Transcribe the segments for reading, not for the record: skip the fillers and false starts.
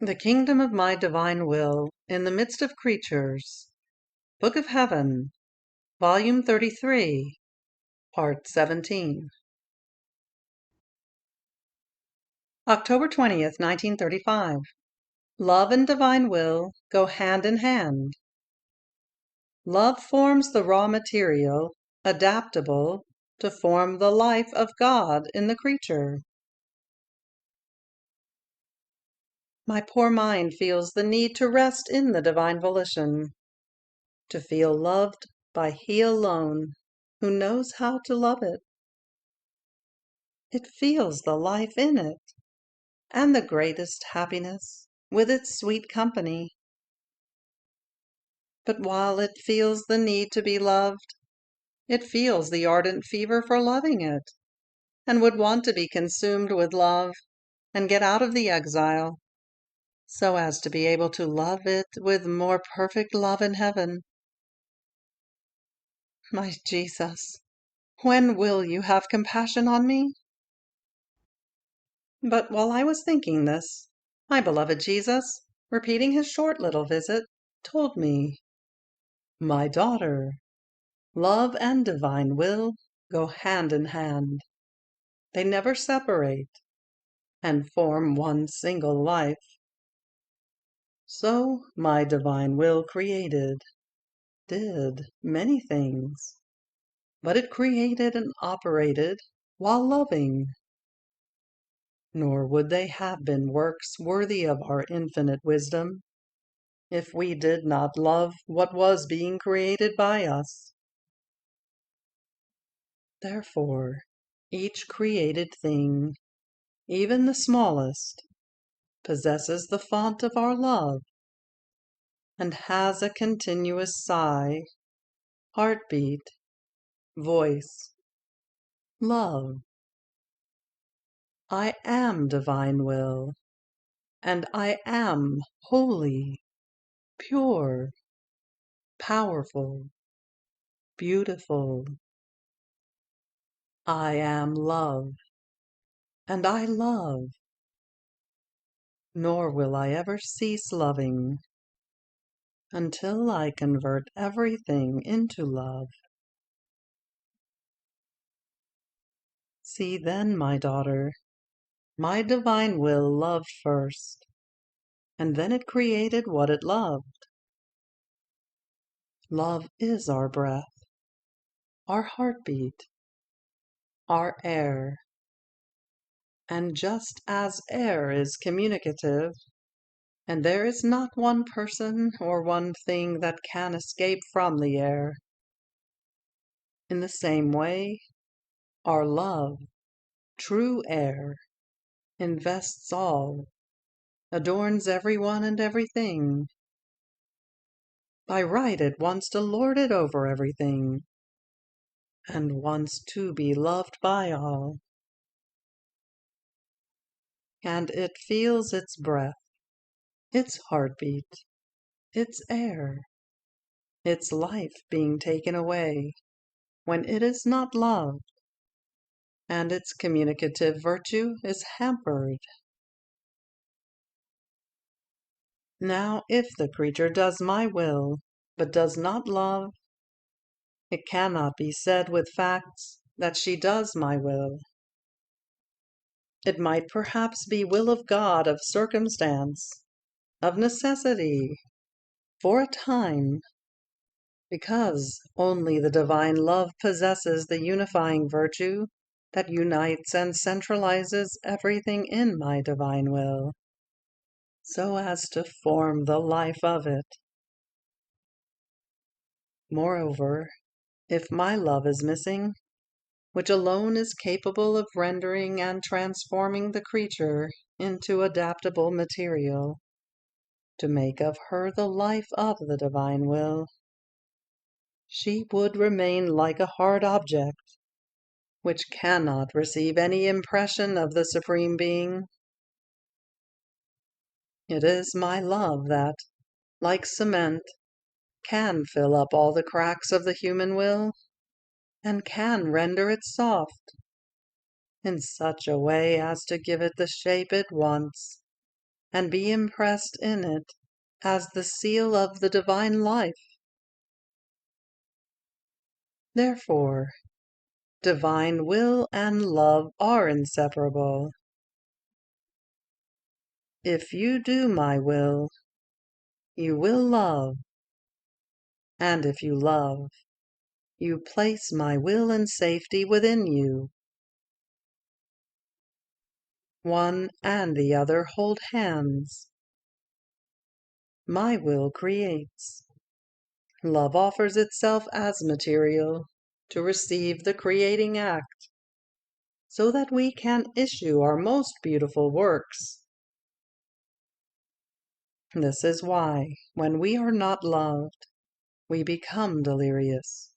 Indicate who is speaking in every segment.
Speaker 1: The Kingdom of My Divine Will in the Midst of Creatures, Book of Heaven, Volume 33, Part 17. October 20th, 1935. Love and Divine Will go hand in hand. Love forms the raw material, adaptable to form the life of God in the creature. My poor mind feels the need to rest in the divine volition, to feel loved by He alone, who knows how to love it. It feels the life in it, and the greatest happiness with its sweet company. But while it feels the need to be loved, it feels the ardent fever for loving it, and would want to be consumed with love and get out of the exile, so as to be able to love it with more perfect love in heaven. My Jesus, when will you have compassion on me? But while I was thinking this, my beloved Jesus, repeating his short little visit, told me, "My daughter, love and divine will go hand in hand. They never separate, and form one single life. So my divine will did many things, but it created and operated while loving. Nor would they have been works worthy of our infinite wisdom if we did not love what was being created by us. Therefore, each created thing, even the smallest, possesses the font of our love, and has a continuous sigh, heartbeat, voice, love. I am divine will, and I am holy, pure, powerful, beautiful. I am love, and I love, nor will I ever cease loving until I convert everything into love. See then, my daughter, my divine will loved first, and then it created what it loved. Love is our breath, our heartbeat, our air. And just as air is communicative, and there is not one person or one thing that can escape from the air, in the same way, our love, true air, invests all, adorns everyone and everything. By right it wants to lord it over everything, and wants to be loved by all. And it feels its breath, its heartbeat, its air, its life being taken away when it is not loved, and its communicative virtue is hampered. Now, if the creature does my will, but does not love, it cannot be said with facts that she does my will. It might perhaps be will of God, of circumstance, of necessity, for a time, because only the divine love possesses the unifying virtue that unites and centralizes everything in my divine will, so as to form the life of it. Moreover, if my love is missing, which alone is capable of rendering and transforming the creature into adaptable material, to make of her the life of the divine will, she would remain like a hard object, which cannot receive any impression of the Supreme Being. It is my love that, like cement, can fill up all the cracks of the human will, and can render it soft, in such a way as to give it the shape it wants, and be impressed in it as the seal of the divine life. Therefore, divine will and love are inseparable. If you do my will, you will love, and if you love, you place my will and safety within you. One and the other hold hands. My will creates. Love offers itself as material to receive the creating act, so that we can issue our most beautiful works. This is why, when we are not loved, we become delirious.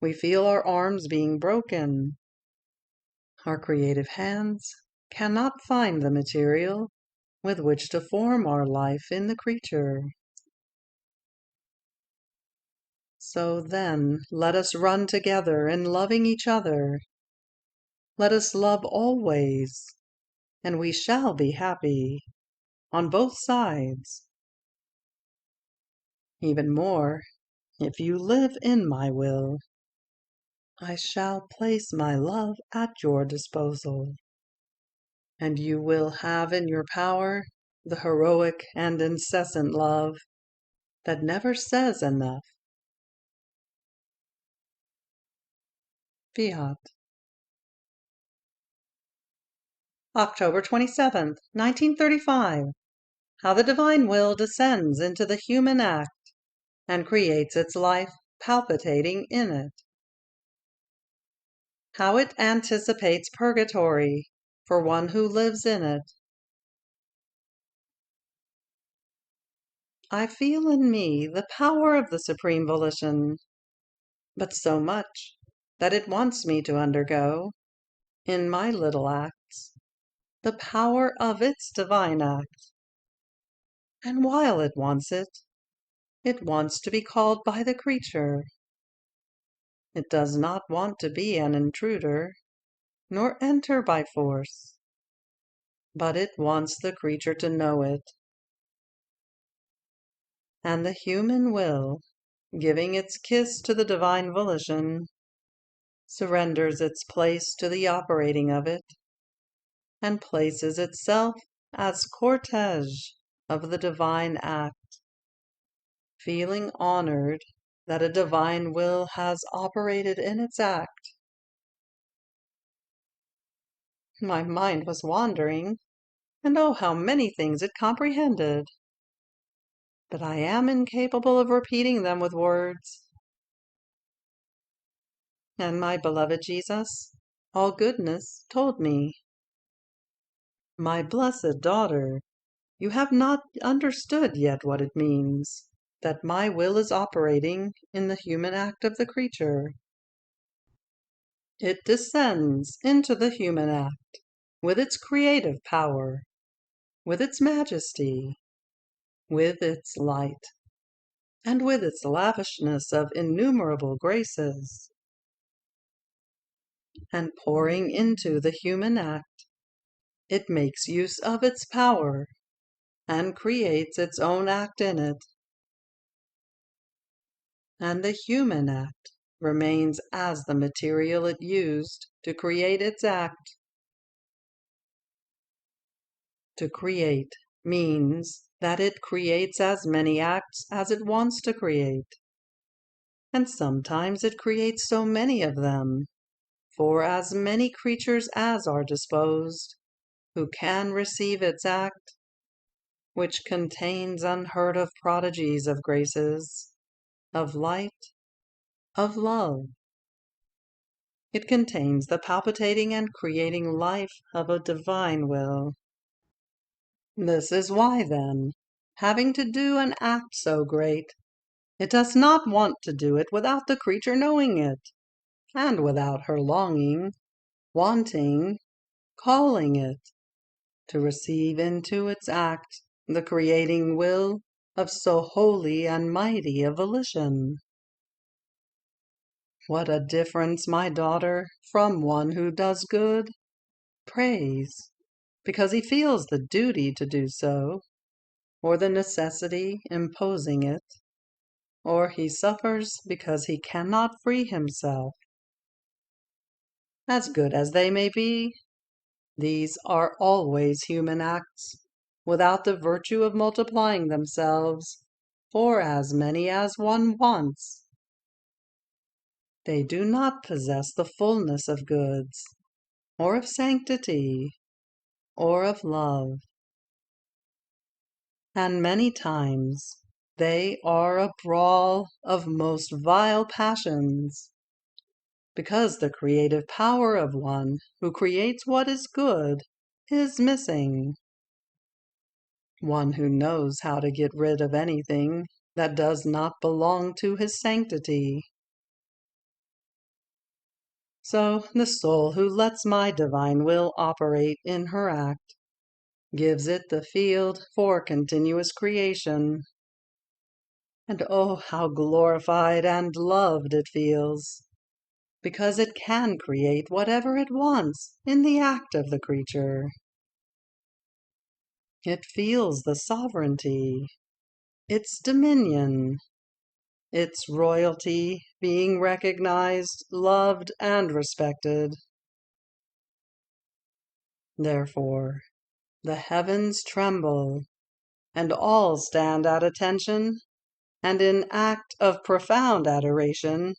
Speaker 1: We feel our arms being broken. Our creative hands cannot find the material with which to form our life in the creature. So then, let us run together in loving each other. Let us love always, and we shall be happy on both sides. Even more, if you live in my will, I shall place my love at your disposal, and you will have in your power the heroic and incessant love that never says enough. Fiat. October 27th, 1935. How the divine will descends into the human act and creates its life palpitating in it. How it anticipates purgatory for one who lives in it. I feel in me the power of the supreme volition, but so much that it wants me to undergo, in my little acts, the power of its divine act. And while it wants it wants to be called by the creature. It does not want to be an intruder, nor enter by force, but it wants the creature to know it. And the human will, giving its kiss to the divine volition, surrenders its place to the operating of it, and places itself as cortege of the divine act, feeling honored that a divine will has operated in its act. My mind was wandering, and oh, how many things it comprehended! But I am incapable of repeating them with words. And my beloved Jesus, all goodness, told me, "My blessed daughter, you have not understood yet what it means, that my will is operating in the human act of the creature. It descends into the human act with its creative power, with its majesty, with its light, and with its lavishness of innumerable graces. And pouring into the human act, it makes use of its power, and creates its own act in it. And the human act remains as the material it used to create its act. To create means that it creates as many acts as it wants to create, and sometimes it creates so many of them, for as many creatures as are disposed, who can receive its act, which contains unheard of prodigies of graces, of light, of love. It contains the palpitating and creating life of a divine will. This is why, then, having to do an act so great, it does not want to do it without the creature knowing it, and without her longing, wanting, calling it, to receive into its act the creating will of so holy and mighty a volition. What a difference, my daughter, from one who does good, prays, because he feels the duty to do so, or the necessity imposing it, or he suffers because he cannot free himself. As good as they may be, these are always human acts, without the virtue of multiplying themselves for as many as one wants. They do not possess the fullness of goods, or of sanctity, or of love. And many times they are a brawl of most vile passions, because the creative power of one who creates what is good is missing. One who knows how to get rid of anything that does not belong to his sanctity. So the soul who lets my divine will operate in her act gives it the field for continuous creation. And oh, how glorified and loved it feels, because it can create whatever it wants in the act of the creature. It feels the sovereignty, its dominion, its royalty being recognized, loved, and respected. Therefore, the heavens tremble, and all stand at attention, and in act of profound adoration,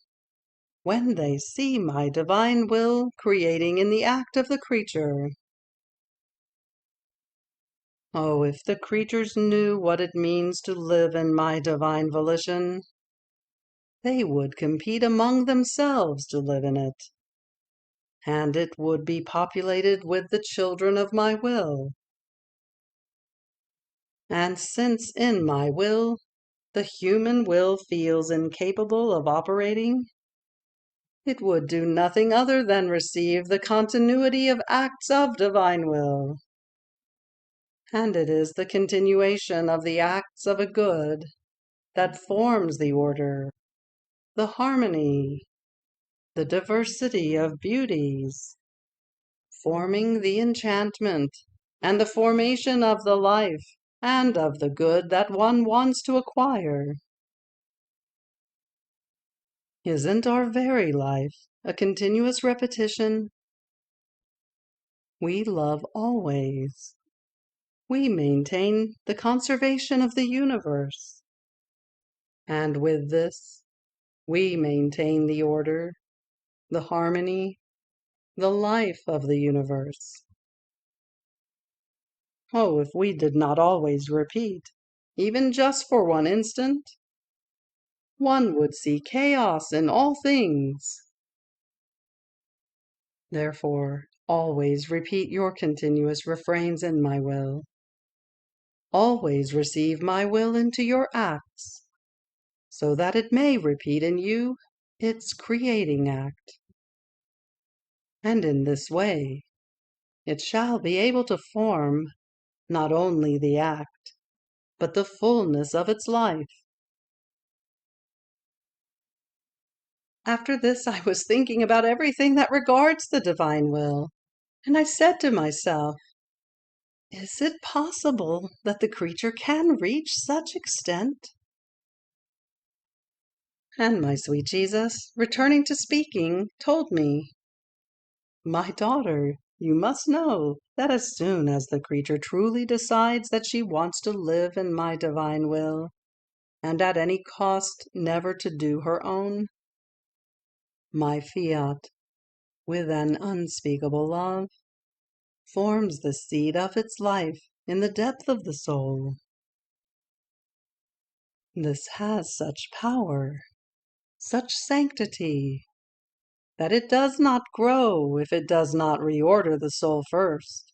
Speaker 1: when they see my divine will creating in the act of the creature. Oh, if the creatures knew what it means to live in my divine volition, they would compete among themselves to live in it, and it would be populated with the children of my will. And since in my will the human will feels incapable of operating, it would do nothing other than receive the continuity of acts of divine will. And it is the continuation of the acts of a good that forms the order, the harmony, the diversity of beauties, forming the enchantment and the formation of the life and of the good that one wants to acquire. Isn't our very life a continuous repetition? We love always. We maintain the conservation of the universe. And with this, we maintain the order, the harmony, the life of the universe. Oh, if we did not always repeat, even just for one instant, one would see chaos in all things. Therefore, always repeat your continuous refrains in my will. Always receive my will into your acts, so that it may repeat in you its creating act. And in this way, it shall be able to form not only the act, but the fullness of its life. After this, I was thinking about everything that regards the divine will, and I said to myself, is it possible that the creature can reach such extent? And my sweet Jesus, returning to speaking, told me, my daughter, you must know that as soon as the creature truly decides that she wants to live in my divine will, and at any cost never to do her own, my Fiat, with an unspeakable love, forms the seed of its life in the depth of the soul. This has such power, such sanctity, that it does not grow if it does not reorder the soul first,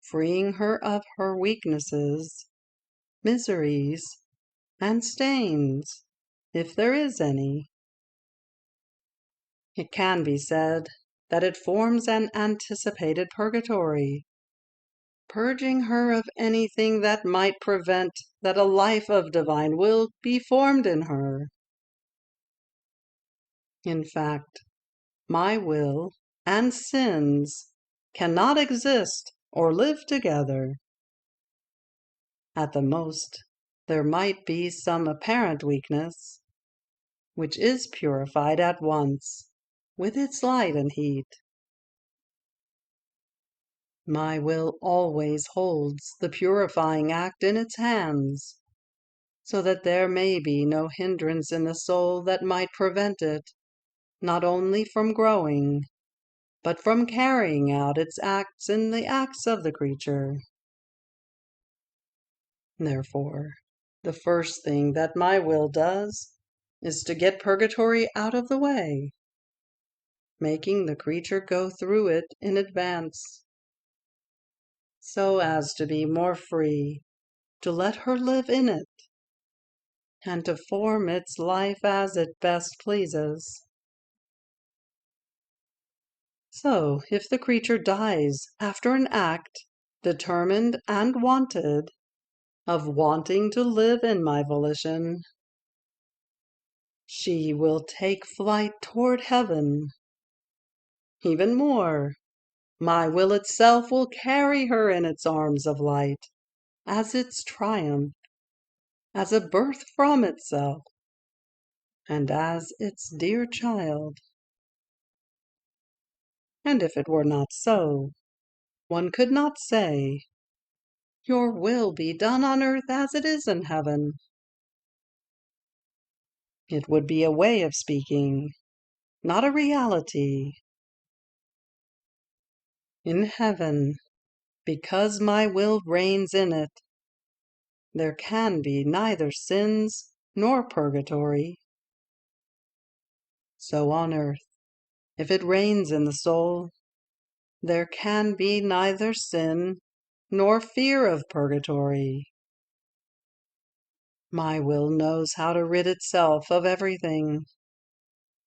Speaker 1: freeing her of her weaknesses, miseries, and stains, if there is any. It can be said that it forms an anticipated purgatory, purging her of anything that might prevent that a life of divine will be formed in her. In fact, my will and sins cannot exist or live together. At the most, there might be some apparent weakness, which is purified at once with its light and heat. My will always holds the purifying act in its hands, so that there may be no hindrance in the soul that might prevent it not only from growing, but from carrying out its acts in the acts of the creature. Therefore, the first thing that my will does is to get purgatory out of the way, making the creature go through it in advance, so as to be more free to let her live in it, and to form its life as it best pleases. So, if the creature dies after an act determined and wanted of wanting to live in my volition, she will take flight toward heaven. Even more, my will itself will carry her in its arms of light, as its triumph, as a birth from itself, and as its dear child. And if it were not so, one could not say, "Your will be done on earth as it is in heaven." It would be a way of speaking, not a reality. In heaven, because my will reigns in it, there can be neither sins nor purgatory. So on earth, if it reigns in the soul, there can be neither sin nor fear of purgatory. My will knows how to rid itself of everything,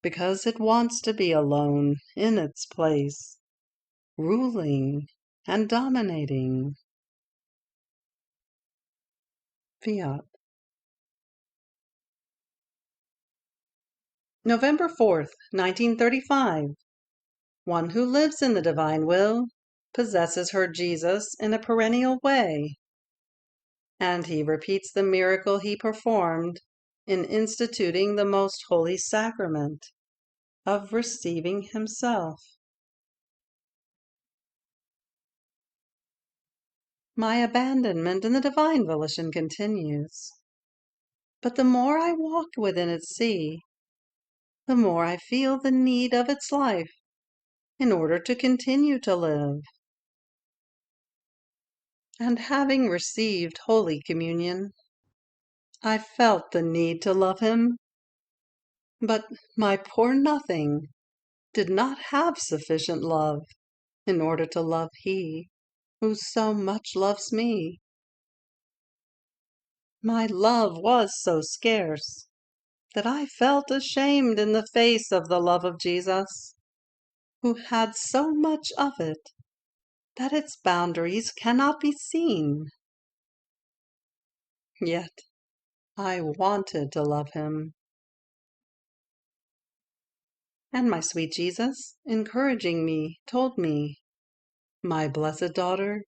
Speaker 1: because it wants to be alone in its place, ruling and dominating. Fiat. November 4th, 1935. One who lives in the divine will possesses her Jesus in a perennial way, and he repeats the miracle he performed in instituting the most holy sacrament of receiving himself. My abandonment in the divine volition continues, but the more I walk within its sea, the more I feel the need of its life in order to continue to live. And having received Holy Communion, I felt the need to love him, but my poor nothing did not have sufficient love in order to love he who so much loves me. My love was so scarce that I felt ashamed in the face of the love of Jesus, who had so much of it that its boundaries cannot be seen. Yet I wanted to love him. And my sweet Jesus, encouraging me, told me, "My blessed daughter,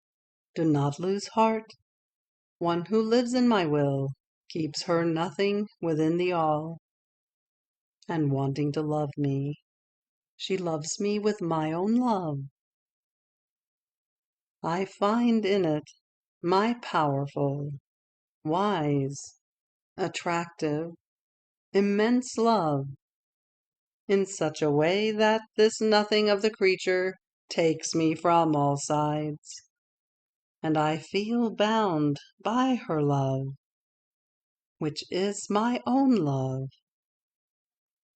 Speaker 1: do not lose heart. One who lives in my will keeps her nothing within the all. And wanting to love me, she loves me with my own love. I find in it my powerful, wise, attractive, immense love, in such a way that this nothing of the creature takes me from all sides, and I feel bound by her love, which is my own love,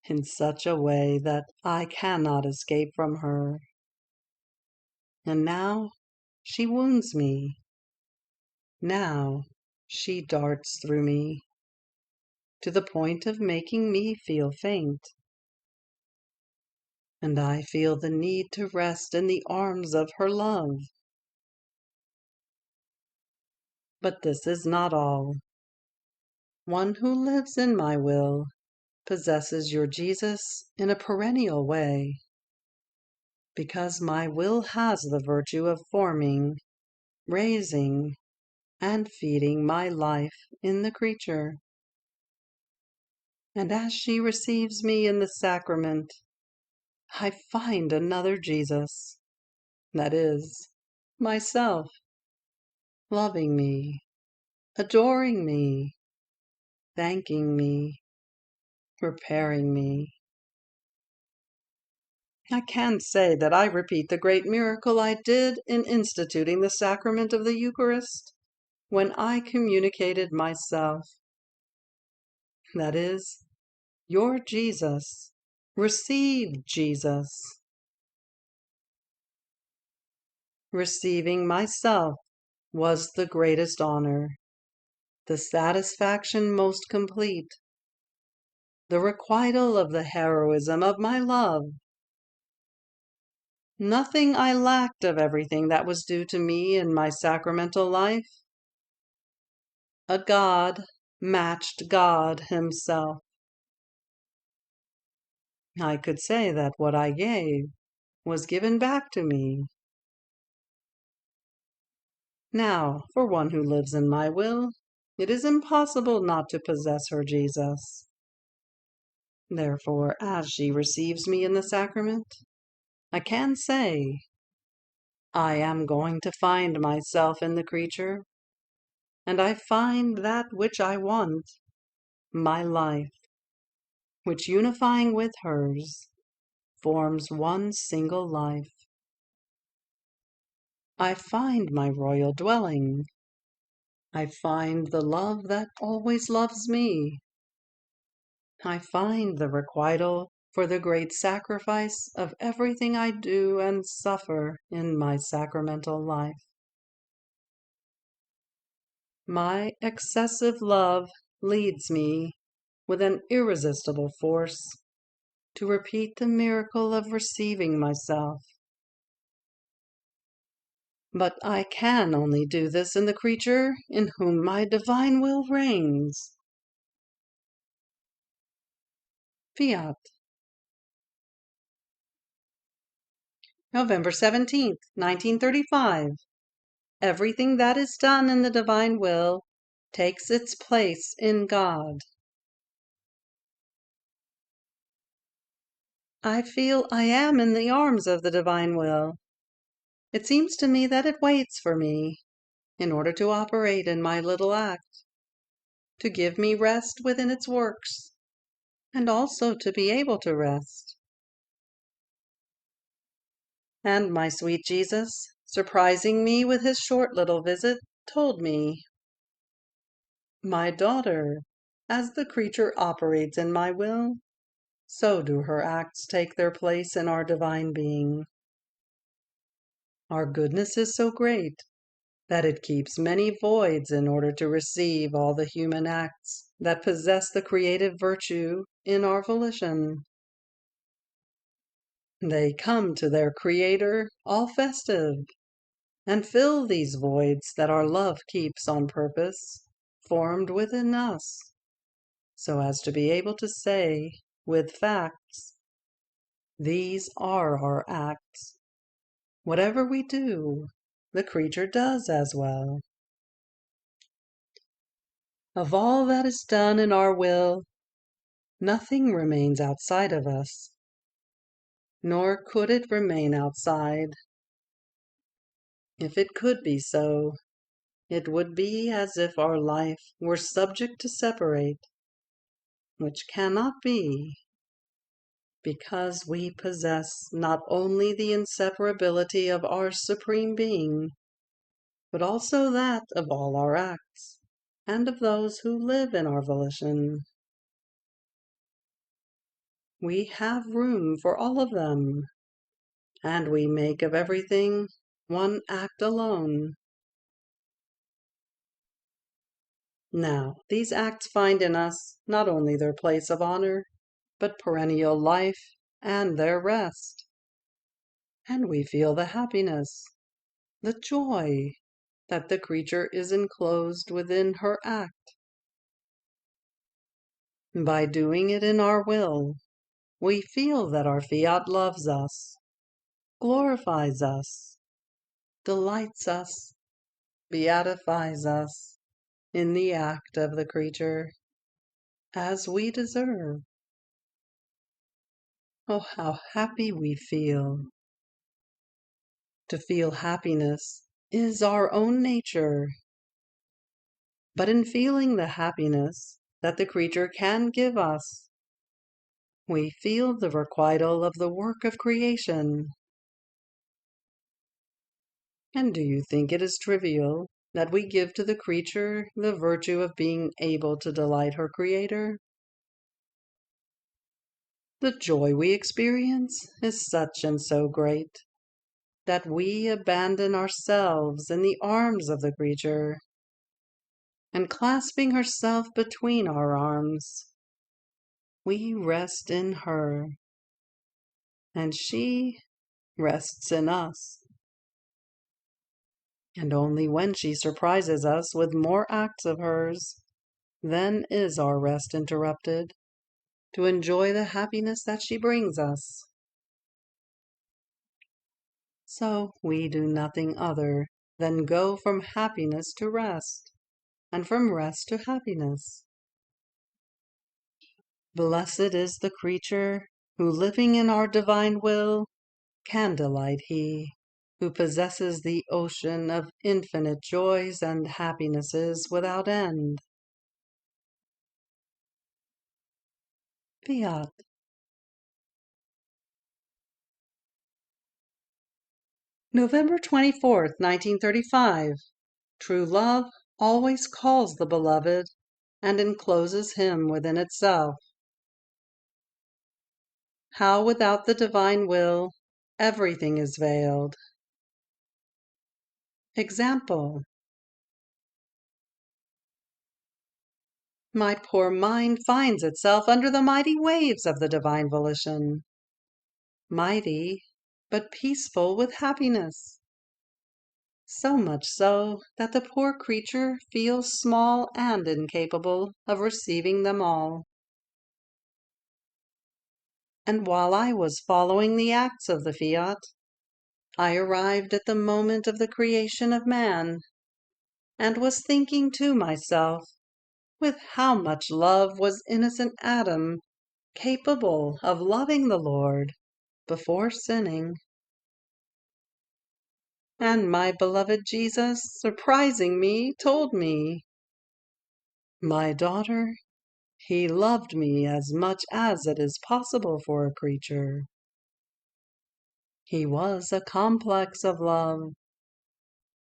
Speaker 1: in such a way that I cannot escape from her. And now she wounds me. Now she darts through me, to the point of making me feel faint. And I feel the need to rest in the arms of her love. But this is not all. One who lives in my will possesses your Jesus in a perennial way, because my will has the virtue of forming raising and feeding my life in the creature. And as she receives me in the sacrament, I find another Jesus, that is, myself, loving me, adoring me, thanking me, preparing me. I can say that I repeat the great miracle I did in instituting the sacrament of the Eucharist when I communicated myself, that is, your Jesus. Receive Jesus. Receiving myself was the greatest honor, the satisfaction most complete, the requital of the heroism of my love. Nothing I lacked of everything that was due to me in my sacramental life. A God matched God Himself. I could say that what I gave was given back to me. Now, for one who lives in my will, it is impossible not to possess her Jesus. Therefore, as she receives me in the sacrament, I can say, I am going to find myself in the creature, and I find that which I want, my life, which unifying with hers, forms one single life. I find my royal dwelling. I find the love that always loves me. I find the requital for the great sacrifice of everything I do and suffer in my sacramental life. My excessive love leads me, with an irresistible force, to repeat the miracle of receiving myself. But I can only do this in the creature in whom my divine will reigns. Fiat. November 17th, 1935. Everything that is done in the divine will takes its place in God. I feel I am in the arms of the divine will. It seems to me that it waits for me in order to operate in my little act, to give me rest within its works, and also to be able to rest. And my sweet Jesus, surprising me with his short little visit, told me, "My daughter, as the creature operates in my will, so do her acts take their place in our divine being. Our goodness is so great that it keeps many voids in order to receive all the human acts that possess the creative virtue in our volition. They come to their Creator all festive, and fill these voids that our love keeps on purpose formed within us, so as to be able to say, with facts, these are our acts. Whatever we do, the creature does as well. Of all that is done in our will, nothing remains outside of us, nor could it remain outside. If it could be so, it would be as if our life were subject to separate, which cannot be, because we possess not only the inseparability of our Supreme Being, but also that of all our acts, and of those who live in our volition. We have room for all of them, and we make of everything one act alone. Now, these acts find in us not only their place of honor, but perennial life and their rest. And we feel the happiness, the joy that the creature is enclosed within her act. By doing it in our will, we feel that our Fiat loves us, glorifies us, delights us, beatifies us in the act of the creature, as we deserve. Oh, how happy we feel! To feel happiness is our own nature. But in feeling the happiness that the creature can give us, we feel the requital of the work of creation. And do you think it is trivial that we give to the creature the virtue of being able to delight her Creator? The joy we experience is such and so great that we abandon ourselves in the arms of the creature, and clasping herself between our arms, we rest in her, and she rests in us. And only when she surprises us with more acts of hers, then is our rest interrupted, to enjoy the happiness that she brings us. So we do nothing other than go from happiness to rest, and from rest to happiness. Blessed is the creature who, living in our divine will, can delight he, who possesses the ocean of infinite joys and happinesses without end. Fiat. November 24th, 1935. True love always calls the beloved and encloses him within itself. How without the divine will everything is veiled. Example. My poor mind finds itself under the mighty waves of the divine volition. Mighty, but peaceful with happiness. So much so that the poor creature feels small and incapable of receiving them all. And while I was following the acts of the Fiat, I arrived at the moment of the creation of man, and was thinking to myself with how much love was innocent Adam capable of loving the Lord before sinning. And my beloved Jesus, surprising me, told me, "My daughter, he loved me as much as it is possible for a creature. He was a complex of love.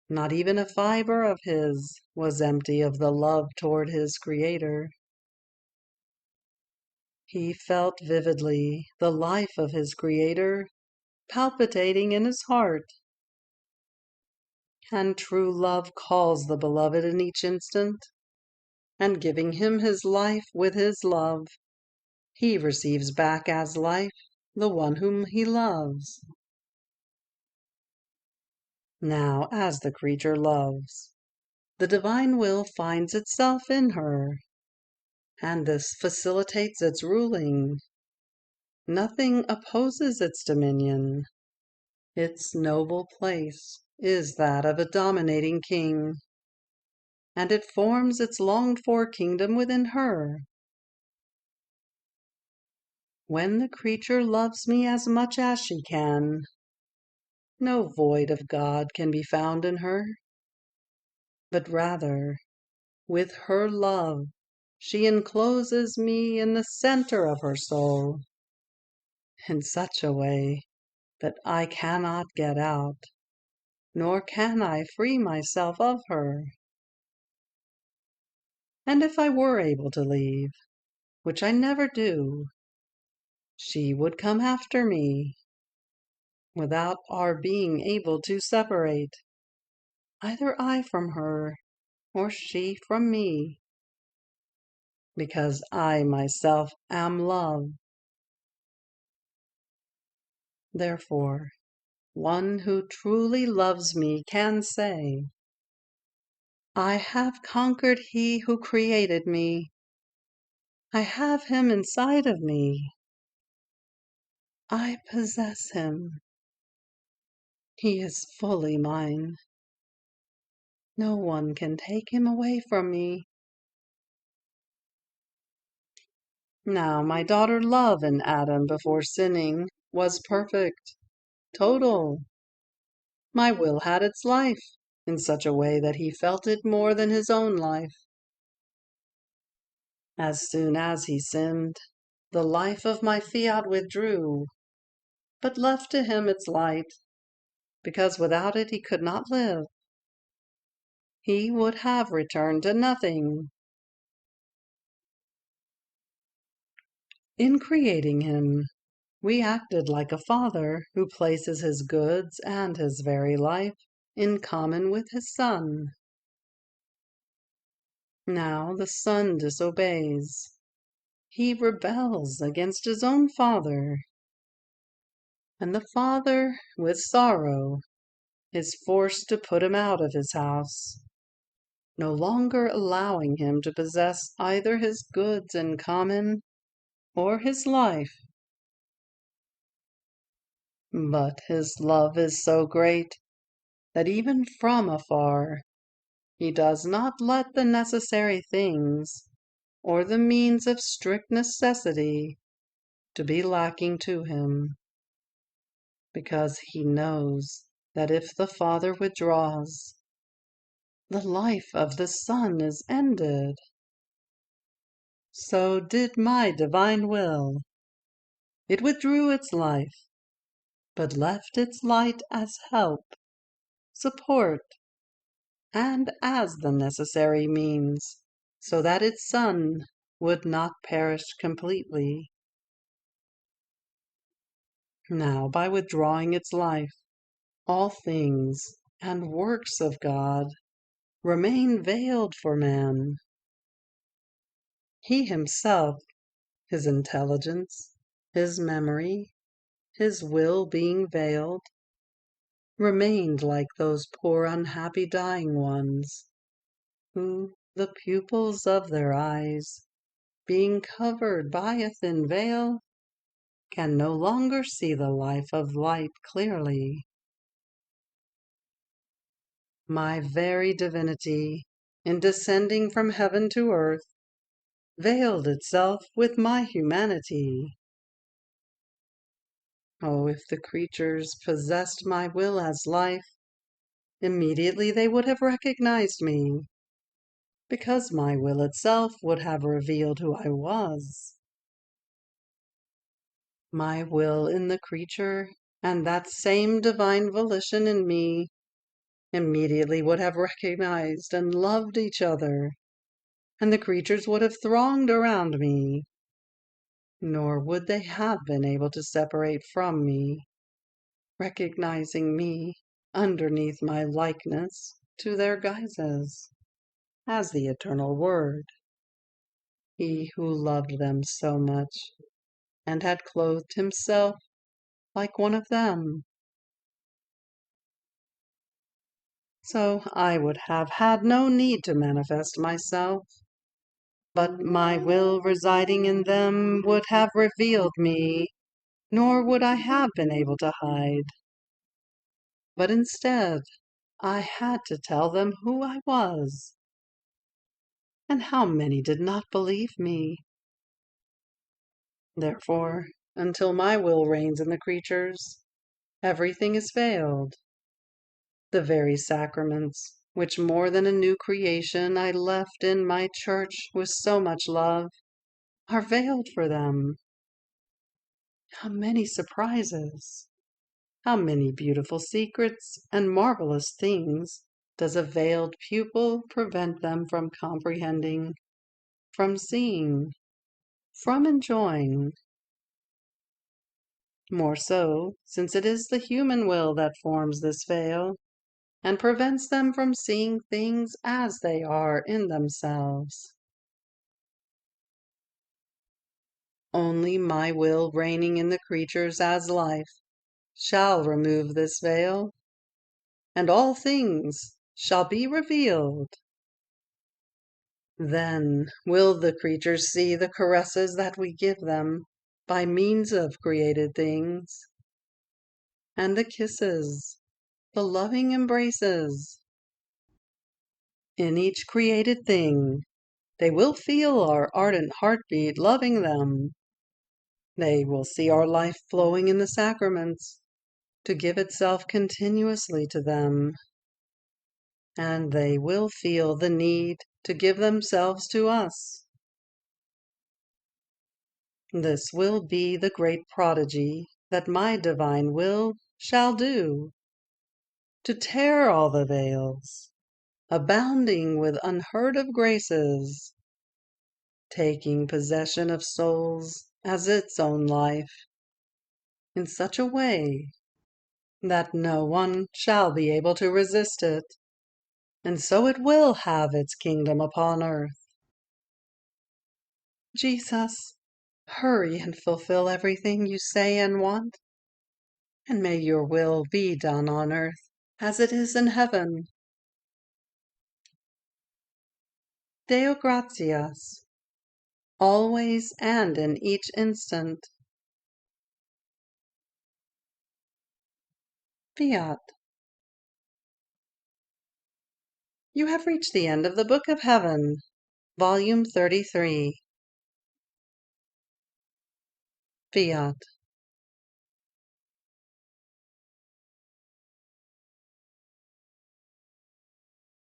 Speaker 1: Not even a fiber of his was empty of the love toward his Creator. He felt vividly the life of his Creator palpitating in his heart. And true love calls the beloved in each instant, and giving him his life with his love, he receives back as life the one whom he loves. Now, as the creature loves, the divine will finds itself in her, and this facilitates its ruling. Nothing opposes its dominion. Its noble place is that of a dominating king, and it forms its longed-for kingdom within her. When the creature loves me as much as she can, no void of God can be found in her, but rather, with her love, she encloses me in the center of her soul, in such a way that I cannot get out, nor can I free myself of her. And if I were able to leave, which I never do, she would come after me, without our being able to separate, either I from her or she from me, because I myself am love. Therefore, one who truly loves me can say, I have conquered he who created me. I have him inside of me. I possess him. He is fully mine. No one can take him away from me. Now my daughter love in Adam before sinning was perfect, total. My will had its life in such a way that he felt it more than his own life. As soon as he sinned, the life of my Fiat withdrew, but left to him its light, because without it he could not live. He would have returned to nothing. In creating him, we acted like a father who places his goods and his very life in common with his son. Now the son disobeys. He rebels against his own father, and the father, with sorrow, is forced to put him out of his house, no longer allowing him to possess either his goods in common or his life. But his love is so great that even from afar he does not let the necessary things or the means of strict necessity to be lacking to him, because he knows that if the Father withdraws, the life of the Son is ended. So did my divine will. It withdrew its life, but left its light as help, support, and as the necessary means, so that its Son would not perish completely. Now, by withdrawing its life, all things and works of God remain veiled for man. He himself, his intelligence, his memory, his will being veiled, remained like those poor unhappy dying ones, who, the pupils of their eyes being covered by a thin veil, can no longer see the life of light clearly. My very divinity, in descending from heaven to earth, veiled itself with my humanity. Oh, if the creatures possessed my will as life, immediately they would have recognized me, because my will itself would have revealed who I was. My will in the creature, and that same divine volition in me, immediately would have recognized and loved each other, and the creatures would have thronged around me, nor would they have been able to separate from me, recognizing me underneath my likeness to their guises, as the eternal Word, he who loved them so much, and had clothed himself like one of them. So I would have had no need to manifest myself, but my will residing in them would have revealed me, nor would I have been able to hide. But instead, I had to tell them who I was, and how many did not believe me. Therefore, until my will reigns in the creatures, everything is veiled. The very sacraments, which more than a new creation I left in my church with so much love, are veiled for them. How many surprises, how many beautiful secrets and marvelous things does a veiled pupil prevent them from comprehending, from seeing, from enjoying? More so, since it is the human will that forms this veil, and prevents them from seeing things as they are in themselves. Only my will reigning in the creatures as life shall remove this veil, and all things shall be revealed. Then will the creatures see the caresses that we give them by means of created things, and the kisses, the loving embraces, in each created thing. They will feel our ardent heartbeat loving them. They will see our life flowing in the sacraments to give itself continuously to them. And they will feel the need to give themselves to us. This will be the great prodigy that my divine will shall do, to tear all the veils, abounding with unheard of graces, taking possession of souls as its own life, in such a way that no one shall be able to resist it, and so it will have its kingdom upon earth. Jesus, hurry and fulfill everything you say and want, and may your will be done on earth as it is in heaven. Deo gratias, always and in each instant. Fiat. You have reached the end of the Book of Heaven, Volume 33. Fiat.